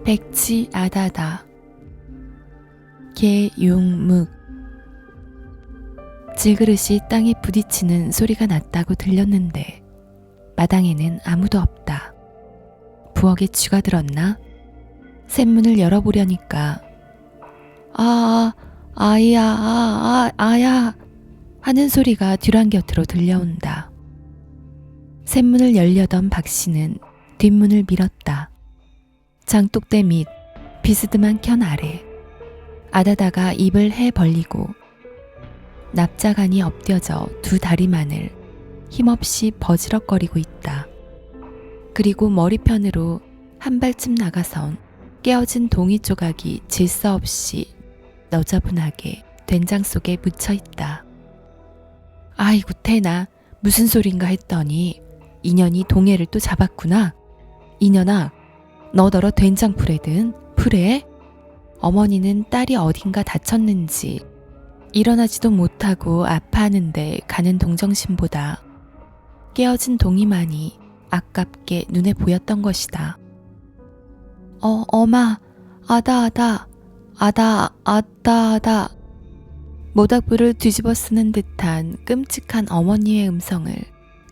백치 아다다 개용묵. 질그릇이 땅에 부딪히는 소리가 났다고 들렸는데 마당에는 아무도 없다. 부엌에 쥐가 들었나? 샘문을 열어보려니까 아야 하는 소리가 듀란 곁으로 들려온다. 샘문을 열려던 박씨는 뒷문을 밀었다. 장독대 및 비스듬한 켠 아래 아다다가 입을 해 벌리고 납작하니 엎드려져 두 다리만을 힘없이 버지럭거리고 있다. 그리고 머리편으로 한 발쯤 나가선 깨어진 동이 조각이 질서 없이 너저분하게 된장 속에 묻혀 있다. 아이고 태나, 무슨 소린가 했더니 인연이 동해를 또 잡았구나. 인연아, 너더러 된장 풀에든 풀에? 어머니는 딸이 어딘가 다쳤는지 일어나지도 못하고 아파하는데 가는 동정심보다 깨어진 동이만이 아깝게 눈에 보였던 것이다. 어마, 아다. 모닥불을 뒤집어 쓰는 듯한 끔찍한 어머니의 음성을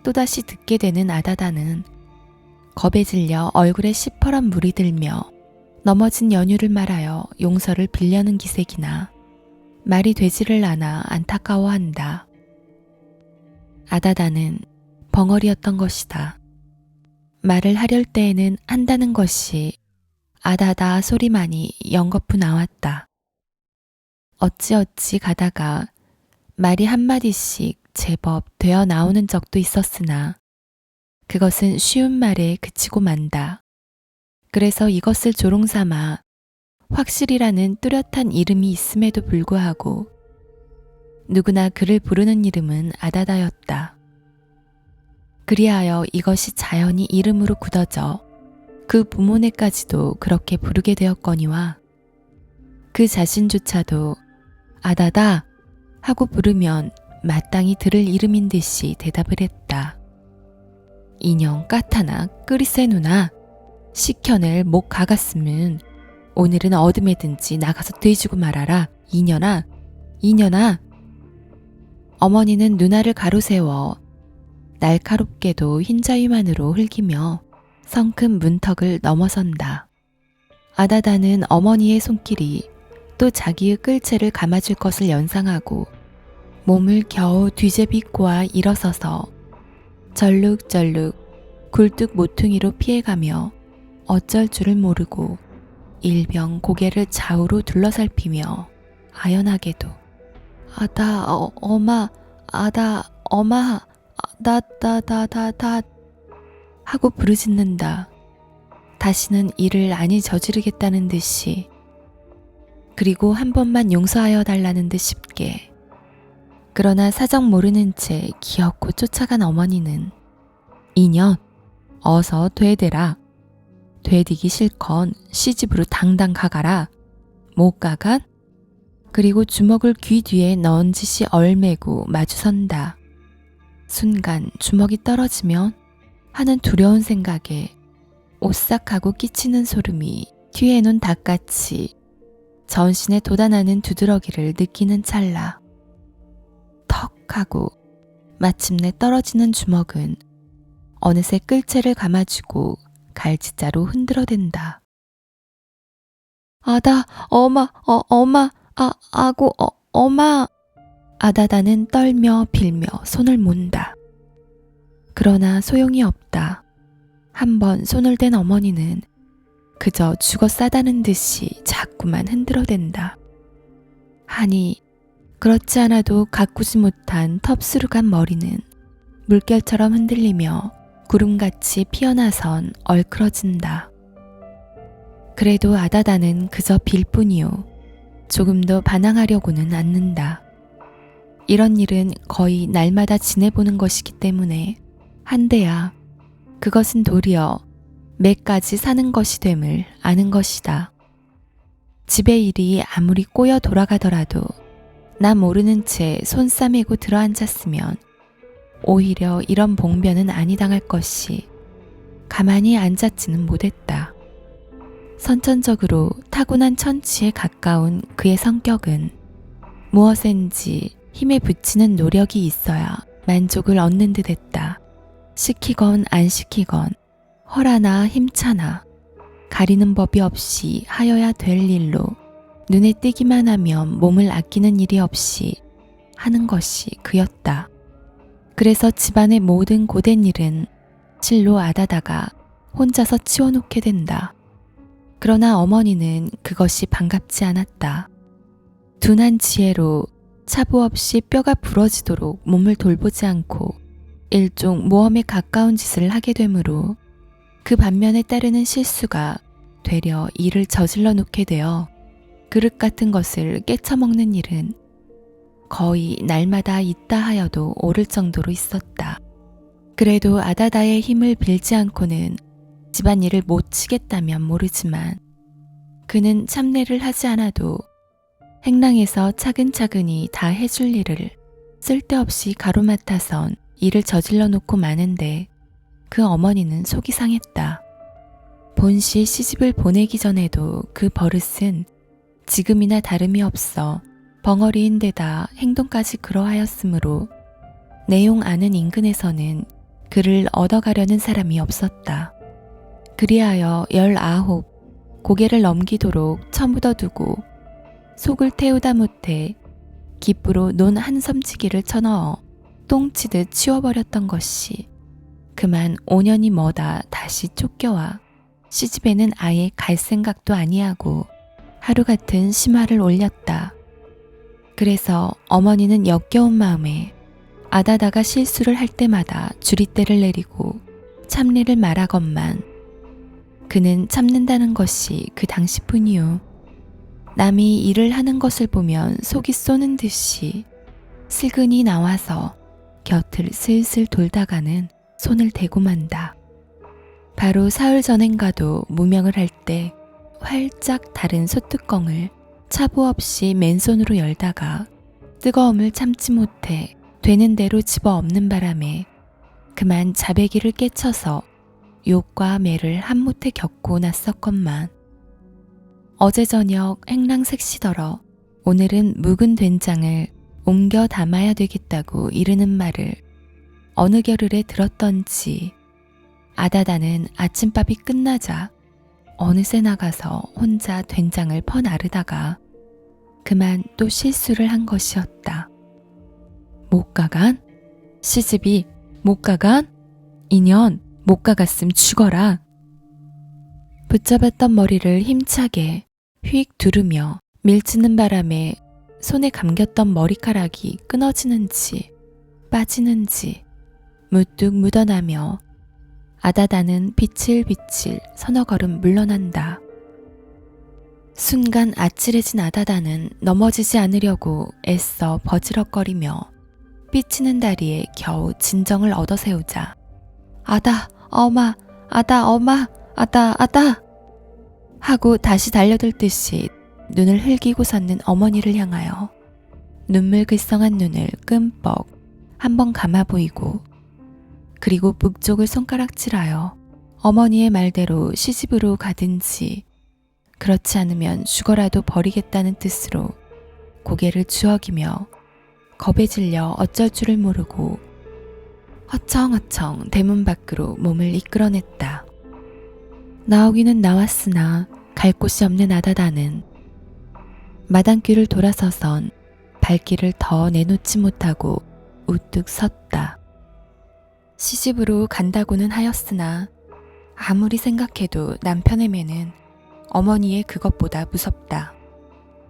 또다시 듣게 되는 아다다는 겁에 질려 얼굴에 시퍼런 물이 들며 넘어진 연유를 말하여 용서를 빌려는 기색이나 말이 되지를 않아 안타까워한다. 아다다는 벙어리였던 것이다. 말을 하려할 때에는 한다는 것이 아다다 소리만이 연거푸 나왔다. 어찌어찌 가다가 말이 한마디씩 제법 되어 나오는 적도 있었으나 그것은 쉬운 말에 그치고 만다. 그래서 이것을 조롱삼아 확실이라는 뚜렷한 이름이 있음에도 불구하고 누구나 그를 부르는 이름은 아다다였다. 그리하여 이것이 자연히 이름으로 굳어져 그 부모네까지도 그렇게 부르게 되었거니와 그 자신조차도 아다다 하고 부르면 마땅히 들을 이름인 듯이 대답을 했다. 인형 까타나 끄리세 누나, 시켜낼 목 가갔으면 오늘은 어둠에든지 나가서 돼지고 말아라. 이년아. 어머니는 누나를 가로세워 날카롭게도 흰자위만으로 흘기며 성큼 문턱을 넘어선다. 아다다는 어머니의 손길이 또 자기의 끌채를 감아줄 것을 연상하고 몸을 겨우 뒤제비꼬아 일어서서 절룩절룩 굴뚝 모퉁이로 피해가며 어쩔 줄을 모르고 일병 고개를 좌우로 둘러살피며 아연하게도 엄마, 다 하고 부르짖는다. 다시는 이를 아니 저지르겠다는 듯이, 그리고 한 번만 용서하여 달라는 듯 싶게. 그러나 사정 모르는 채 기어코 쫓아간 어머니는 이년 어서 되대라. 되디기 싫건 시집으로 당당 가가라. 못 가간? 그리고 주먹을 귀 뒤에 넣은 짓이 얼매고 마주선다. 순간 주먹이 떨어지면 하는 두려운 생각에 오싹하고 끼치는 소름이 뒤에 놓은 닭같이 전신에 돋아나는 두드러기를 느끼는 찰나 턱 하고 마침내 떨어지는 주먹은 어느새 끌채를 감아주고 갈치자로 흔들어댄다. 아다, 엄마. 아다다는 떨며 빌며 손을 몬다. 그러나 소용이 없다. 한번 손을 댄 어머니는 그저 죽어 싸다는 듯이 자꾸만 흔들어댄다. 하니 그렇지 않아도 가꾸지 못한 텁스룩한 머리는 물결처럼 흔들리며 구름같이 피어나선 얼크러진다. 그래도 아다다는 그저 빌 뿐이요. 조금도 반항하려고는 않는다. 이런 일은 거의 날마다 지내보는 것이기 때문에 한데야 그것은 도리어 매까지 사는 것이 됨을 아는 것이다. 집의 일이 아무리 꼬여 돌아가더라도 나 모르는 채 손 싸매고 들어앉았으면 오히려 이런 봉변은 아니 당할 것이 가만히 앉았지는 못했다. 선천적으로 타고난 천치에 가까운 그의 성격은 무엇인지 힘에 붙이는 노력이 있어야 만족을 얻는 듯 했다. 시키건 안 시키건 허라나 힘차나 가리는 법이 없이 하여야 될 일로 눈에 띄기만 하면 몸을 아끼는 일이 없이 하는 것이 그였다. 그래서 집안의 모든 고된 일은 실로 아다다가 혼자서 치워놓게 된다. 그러나 어머니는 그것이 반갑지 않았다. 둔한 지혜로 차부 없이 뼈가 부러지도록 몸을 돌보지 않고 일종 모험에 가까운 짓을 하게 되므로 그 반면에 따르는 실수가 되려 일을 저질러 놓게 되어 그릇 같은 것을 깨쳐먹는 일은 거의 날마다 있다 하여도 오를 정도로 있었다. 그래도 아다다의 힘을 빌지 않고는 집안일을 못 치겠다면 모르지만 그는 참내를 하지 않아도 행랑에서 차근차근히 다 해줄 일을 쓸데없이 가로맡아선 일을 저질러 놓고 마는데 그 어머니는 속이 상했다. 본시 시집을 보내기 전에도 그 버릇은 지금이나 다름이 없어 벙어리인 데다 행동까지 그러하였으므로 내용 아는 인근에서는 그를 얻어가려는 사람이 없었다. 그리하여 19 고개를 넘기도록 처묻어두고 속을 태우다 못해 기쁘로 논 한섬치기를 쳐넣어 똥치듯 치워버렸던 것이 그만 5년이 머다 다시 쫓겨와 시집에는 아예 갈 생각도 아니하고 하루 같은 심화를 올렸다. 그래서 어머니는 역겨운 마음에 아다다가 실수를 할 때마다 주리떼를 내리고 참내를 말하건만 그는 참는다는 것이 그 당시뿐이요. 남이 일을 하는 것을 보면 속이 쏘는 듯이 슬근히 나와서 곁을 슬슬 돌다가는 손을 대고 만다. 바로 사흘 전엔가도 무명을 할 때 활짝 다른 소뚜껑을 차부 없이 맨손으로 열다가 뜨거움을 참지 못해 되는 대로 집어엎는 바람에 그만 자배기를 깨쳐서 욕과 매를 한못해 겪고 났었건만 어제 저녁 행랑 색시더러 오늘은 묵은 된장을 옮겨 담아야 되겠다고 이르는 말을 어느 겨를에 들었던지 아다다는 아침밥이 끝나자 어느새 나가서 혼자 된장을 퍼나르다가 그만 또 실수를 한 것이었다. 못 가간? 시집이 못 가간? 인연 못 가갔음 죽어라. 붙잡았던 머리를 힘차게 휙 두르며 밀치는 바람에 손에 감겼던 머리카락이 끊어지는지 빠지는지 무뚝 묻어나며 아다다는 비칠비칠 서너 걸음 물러난다. 순간 아찔해진 아다다는 넘어지지 않으려고 애써 버지럭거리며 삐치는 다리에 겨우 진정을 얻어세우자 아다 엄마 아다 엄마 아다 아다 하고 다시 달려들 듯이 눈을 흘기고 섰는 어머니를 향하여 눈물 글썽한 눈을 끔뻑 한번 감아 보이고 그리고 북쪽을 손가락질하여 어머니의 말대로 시집으로 가든지 그렇지 않으면 죽어라도 버리겠다는 뜻으로 고개를 주워기며 겁에 질려 어쩔 줄을 모르고 허청허청 대문 밖으로 몸을 이끌어냈다. 나오기는 나왔으나 갈 곳이 없는 아다다는 마당길을 돌아서선 발길을 더 내놓지 못하고 우뚝 섰다. 시집으로 간다고는 하였으나 아무리 생각해도 남편의 매는 어머니의 그것보다 무섭다.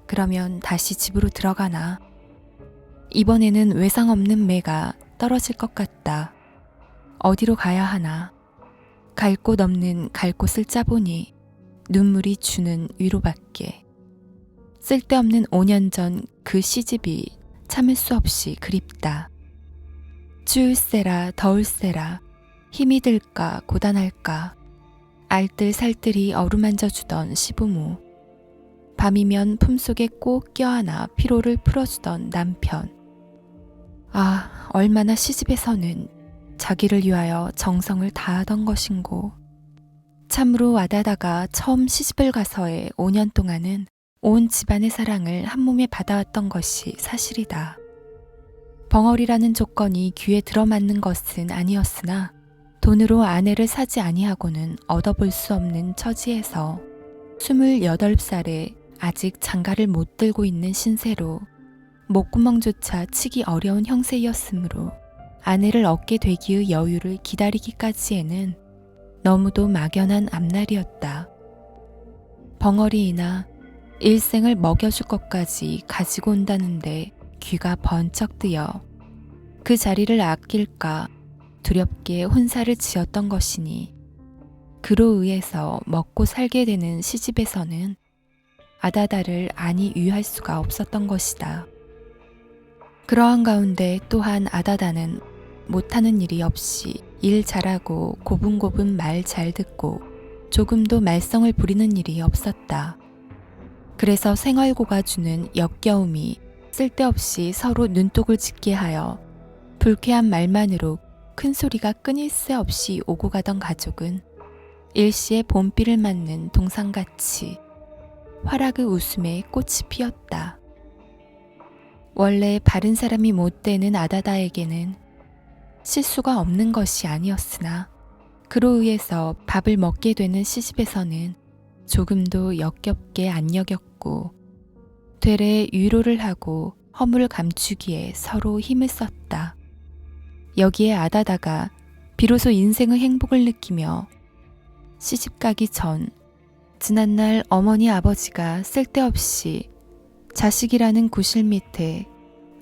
그러면 다시 집으로 들어가나? 이번에는 외상 없는 매가 떨어질 것 같다. 어디로 가야 하나? 갈 곳 없는 갈 곳을 짜보니 눈물이 주는 위로밖에. 쓸데없는 5년 전 그 시집이 참을 수 없이 그립다. 추울세라 더울세라 힘이 들까 고단할까 알뜰살뜰히 어루만져주던 시부모, 밤이면 품속에 꼭 껴안아 피로를 풀어주던 남편. 아, 얼마나 시집에서는 자기를 위하여 정성을 다하던 것인고. 참으로 아다다가 처음 시집을 가서의 5년 동안은 온 집안의 사랑을 한 몸에 받아왔던 것이 사실이다. 벙어리라는 조건이 귀에 들어맞는 것은 아니었으나 돈으로 아내를 사지 아니하고는 얻어볼 수 없는 처지에서 28살에 아직 장가를 못 들고 있는 신세로 목구멍조차 치기 어려운 형세였으므로 아내를 얻게 되기의 여유를 기다리기까지에는 너무도 막연한 앞날이었다. 벙어리이나 일생을 먹여줄 것까지 가지고 온다는데 귀가 번쩍 뜨여 그 자리를 아낄까 두렵게 혼사를 지었던 것이니 그로 의해서 먹고 살게 되는 시집에서는 아다다를 안이 유할 수가 없었던 것이다. 그러한 가운데 또한 아다다는 못하는 일이 없이 일 잘하고 고분고분 말 잘 듣고 조금도 말썽을 부리는 일이 없었다. 그래서 생활고가 주는 역겨움이 쓸데없이 서로 눈독을 짓게 하여 불쾌한 말만으로 큰 소리가 끊일 새 없이 오고 가던 가족은 일시에 봄비를 맞는 동상같이 화락의 웃음에 꽃이 피었다. 원래 바른 사람이 못 되는 아다다에게는 실수가 없는 것이 아니었으나 그로 의해서 밥을 먹게 되는 시집에서는 조금도 역겹게 안 여겼고 되레 위로를 하고 허물을 감추기에 서로 힘을 썼다. 여기에 아다다가 비로소 인생의 행복을 느끼며 시집가기 전 지난날 어머니 아버지가 쓸데없이 자식이라는 구실 밑에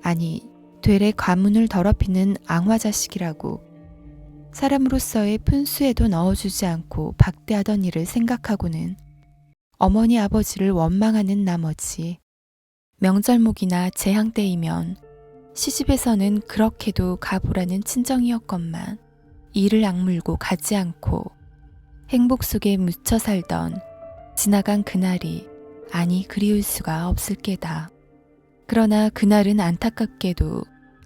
아니 되레 가문을 더럽히는 앙화자식이라고 사람으로서의 푼수에도 넣어주지 않고 박대하던 일을 생각하고는 어머니 아버지를 원망하는 나머지 명절목이나 재향 때이면 시집에서는 그렇게도 가보라는 친정이었건만 이를 악물고 가지 않고 행복 속에 묻혀 살던 지나간 그날이 아니 그리울 수가 없을 게다. 그러나 그날은 안타깝게도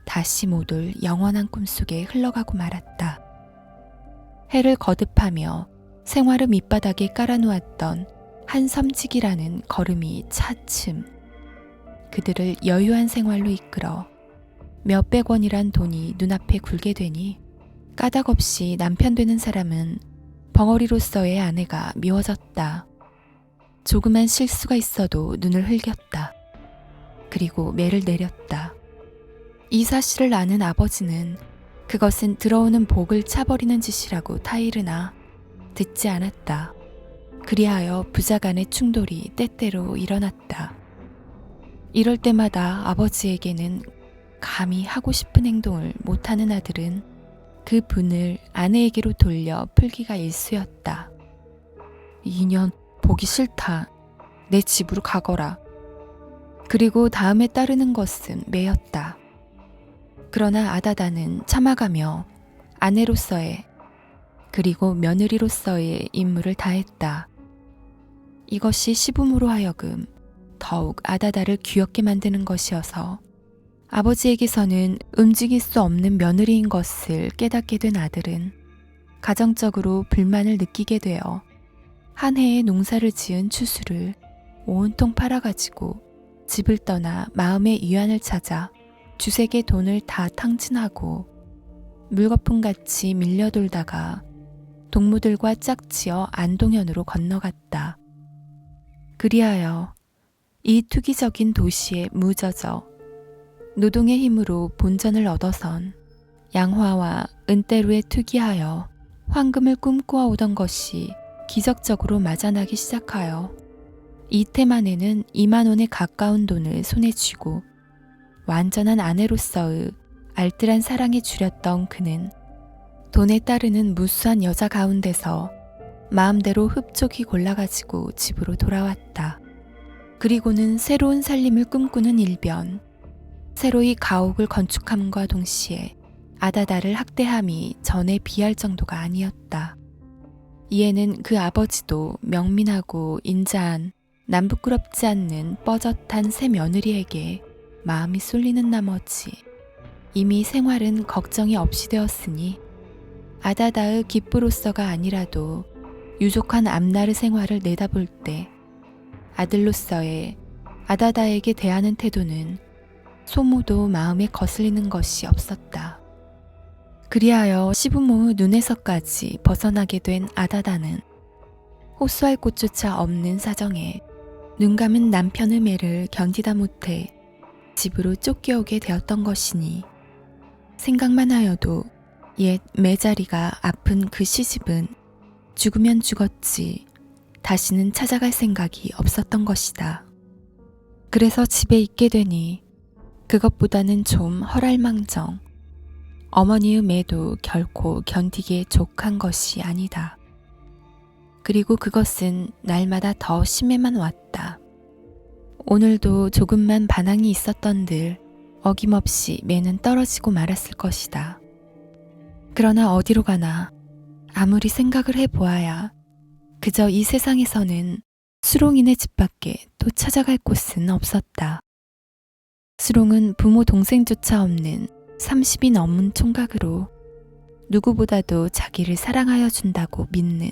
다시 못 올 영원한 꿈속에 흘러가고 말았다. 해를 거듭하며 생활의 밑바닥에 깔아놓았던 한 섬지기라는 걸음이 차츰 그들을 여유한 생활로 이끌어 몇백 원이란 돈이 눈앞에 굴게 되니 까닭없이 남편 되는 사람은 벙어리로서의 아내가 미워졌다. 조그만 실수가 있어도 눈을 흘겼다. 그리고 매를 내렸다. 이 사실을 아는 아버지는 그것은 들어오는 복을 차버리는 짓이라고 타이르나 듣지 않았다. 그리하여 부자 간의 충돌이 때때로 일어났다. 이럴 때마다 아버지에게는 감히 하고 싶은 행동을 못하는 아들은 그 분을 아내에게로 돌려 풀기가 일쑤였다. 이년 보기 싫다. 내 집으로 가거라. 그리고 다음에 따르는 것은 매였다. 그러나 아다다는 참아가며 아내로서의 그리고 며느리로서의 임무를 다했다. 이것이 시부모로 하여금 더욱 아다다를 귀엽게 만드는 것이어서 아버지에게서는 움직일 수 없는 며느리인 것을 깨닫게 된 아들은 가정적으로 불만을 느끼게 되어 한 해의 농사를 지은 추수를 온통 팔아가지고 집을 떠나 마음의 위안을 찾아 주색의 돈을 다 탕진하고 물거품같이 밀려돌다가 동무들과 짝지어 안동현으로 건너갔다. 그리하여 이 투기적인 도시에 무젖어 노동의 힘으로 본전을 얻어선 양화와 은대루에 투기하여 황금을 꿈꾸어 오던 것이 기적적으로 맞아나기 시작하여 이태 만에는 2만 원에 가까운 돈을 손에 쥐고 완전한 아내로서의 알뜰한 사랑에 줄였던 그는 돈에 따르는 무수한 여자 가운데서 마음대로 흡족히 골라가지고 집으로 돌아왔다. 그리고는 새로운 살림을 꿈꾸는 일변 새로이 가옥을 건축함과 동시에 아다다를 학대함이 전에 비할 정도가 아니었다. 이에는 그 아버지도 명민하고 인자한 남부끄럽지 않는 뻐젓한 새 며느리에게 마음이 쏠리는 나머지 이미 생활은 걱정이 없이 되었으니 아다다의 기쁘로서가 아니라도 유족한 앞나르 생활을 내다볼 때 아들로서의 아다다에게 대하는 태도는 소모도 마음에 거슬리는 것이 없었다. 그리하여 시부모의 눈에서까지 벗어나게 된 아다다는 호소할 곳조차 없는 사정에 눈 감은 남편의 매를 견디다 못해 집으로 쫓겨오게 되었던 것이니 생각만 하여도 옛 매자리가 아픈 그 시집은 죽으면 죽었지 다시는 찾아갈 생각이 없었던 것이다. 그래서 집에 있게 되니 그것보다는 좀 허랄망정 어머니의 매도 결코 견디기에 족한 것이 아니다. 그리고 그것은 날마다 더 심해만 왔다. 오늘도 조금만 반항이 있었던들 어김없이 매는 떨어지고 말았을 것이다. 그러나 어디로 가나 아무리 생각을 해보아야 그저 이 세상에서는 수롱이네 집밖에 또 찾아갈 곳은 없었다. 수롱은 부모 동생조차 없는 30이 넘은 총각으로 누구보다도 자기를 사랑하여 준다고 믿는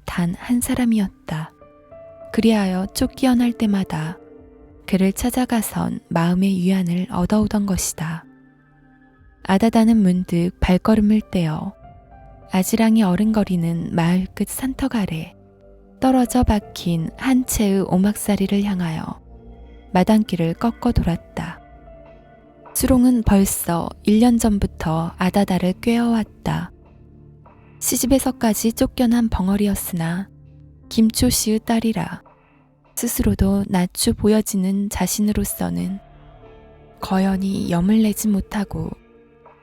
단 한 사람이었다. 그리하여 쫓겨날 때마다 그를 찾아가선 마음의 위안을 얻어오던 것이다. 아다다는 문득 발걸음을 떼어 아지랑이 어른거리는 마을 끝 산턱 아래 떨어져 박힌 한 채의 오막사리를 향하여 마당길을 꺾어 돌았다. 수롱은 벌써 1년 전부터 아다다를 꾀어왔다. 시집에서까지 쫓겨난 벙어리였으나 김초 씨의 딸이라 스스로도 낮추 보여지는 자신으로서는 거연히 염을 내지 못하고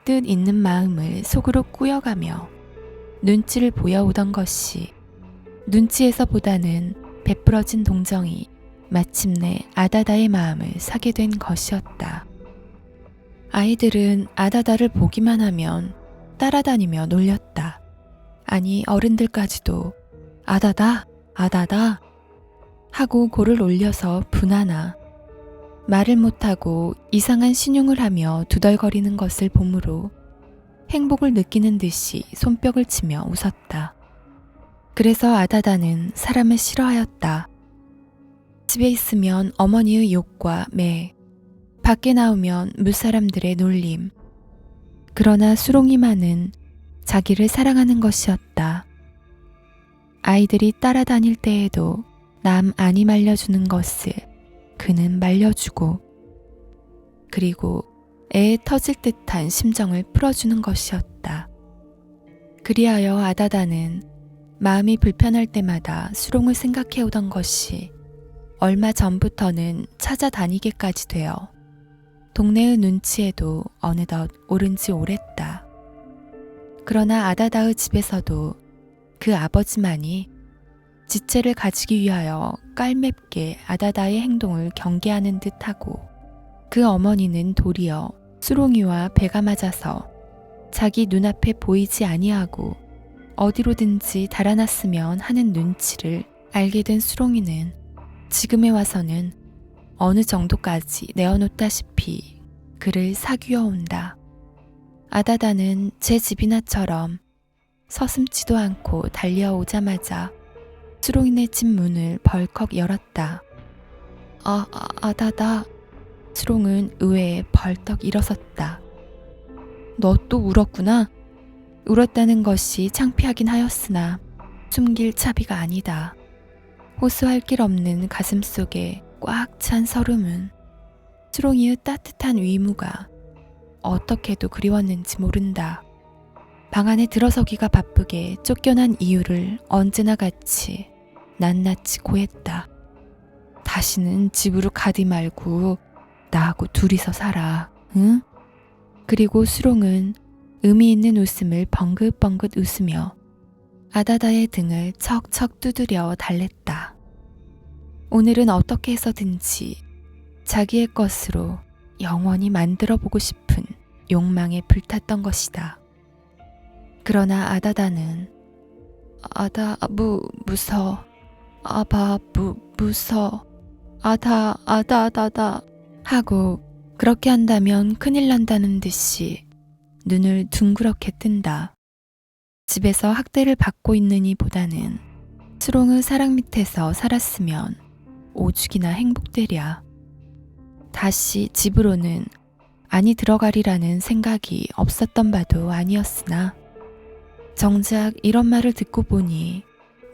뜻 있는 마음을 속으로 꾸여가며 눈치를 보여오던 것이 눈치에서보다는 베풀어진 동정이 마침내 아다다의 마음을 사게 된 것이었다. 아이들은 아다다를 보기만 하면 따라다니며 놀렸다. 아니 어른들까지도 아다다, 아다다 하고 고를 올려서 분하나 말을 못하고 이상한 신용을 하며 두덜거리는 것을 보므로 행복을 느끼는 듯이 손뼉을 치며 웃었다. 그래서 아다다는 사람을 싫어하였다. 집에 있으면 어머니의 욕과 매, 밖에 나오면 무사람들의 놀림. 그러나 수롱이만은 자기를 사랑하는 것이었다. 아이들이 따라다닐 때에도 남 안이 말려주는 것을 그는 말려주고 그리고 애에 터질 듯한 심정을 풀어주는 것이었다. 그리하여 아다다는 마음이 불편할 때마다 수롱을 생각해오던 것이 얼마 전부터는 찾아다니게까지 되어 동네의 눈치에도 어느덧 오른 지 오랬다. 그러나 아다다의 집에서도 그 아버지만이 지체를 가지기 위하여 깔맵게 아다다의 행동을 경계하는 듯하고 그 어머니는 도리어 수롱이와 배가 맞아서 자기 눈앞에 보이지 아니하고 어디로든지 달아났으면 하는 눈치를 알게 된 수롱이는 지금에 와서는 어느 정도까지 내어놓다시피 그를 사귀어 온다. 아다다는 제 집이나처럼 서슴지도 않고 달려오자마자 수롱이네 집 문을 벌컥 열었다. 아다다. 수롱은 의외에 벌떡 일어섰다. 너 또 울었구나. 울었다는 것이 창피하긴 하였으나 숨길 차비가 아니다. 호소할 길 없는 가슴 속에 꽉 찬 서름은 수롱이의 따뜻한 위무가 어떻게도 그리웠는지 모른다. 방 안에 들어서기가 바쁘게 쫓겨난 이유를 언제나 같이 낱낱이 고했다. 다시는 집으로 가디 말고 나하고 둘이서 살아, 응? 그리고 수롱은 의미 있는 웃음을 벙긋벙긋 웃으며 아다다의 등을 척척 두드려 달랬다. 오늘은 어떻게 해서든지 자기의 것으로 영원히 만들어보고 싶은 욕망에 불탔던 것이다. 그러나 아다다는 무서 아다다다 하고 그렇게 한다면 큰일 난다는 듯이 눈을 둥그렇게 뜬다. 집에서 학대를 받고 있느니 보다는 수롱의 사랑 밑에서 살았으면 오죽이나 행복되랴. 다시 집으로는 아니 들어가리라는 생각이 없었던 바도 아니었으나 정작 이런 말을 듣고 보니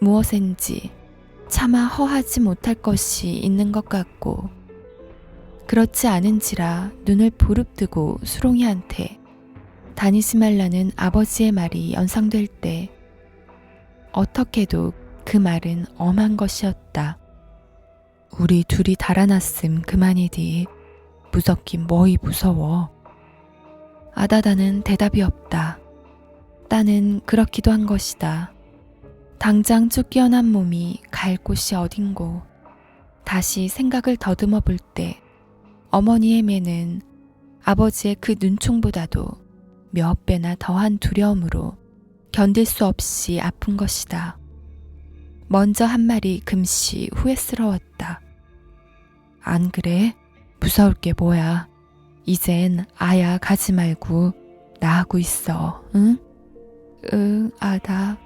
무엇인지 차마 허하지 못할 것이 있는 것 같고, 그렇지 않은지라 눈을 부릅뜨고 수롱이한테 다니지 말라는 아버지의 말이 연상될 때 어떻게도 그 말은 엄한 것이었다. 우리 둘이 달아났음 그만이디. 무섭긴 뭐이 무서워. 아다다는 대답이 없다. 따는 그렇기도 한 것이다. 당장 쫓겨난 몸이 갈 곳이 어딘고. 다시 생각을 더듬어 볼 때 어머니의 매는 아버지의 그 눈총보다도 몇 배나 더한 두려움으로 견딜 수 없이 아픈 것이다. 먼저 한 말이 금시 후회스러웠다. 안 그래? 무서울 게 뭐야. 이젠 아야 가지 말고 나하고 있어, 응? 응, 아다.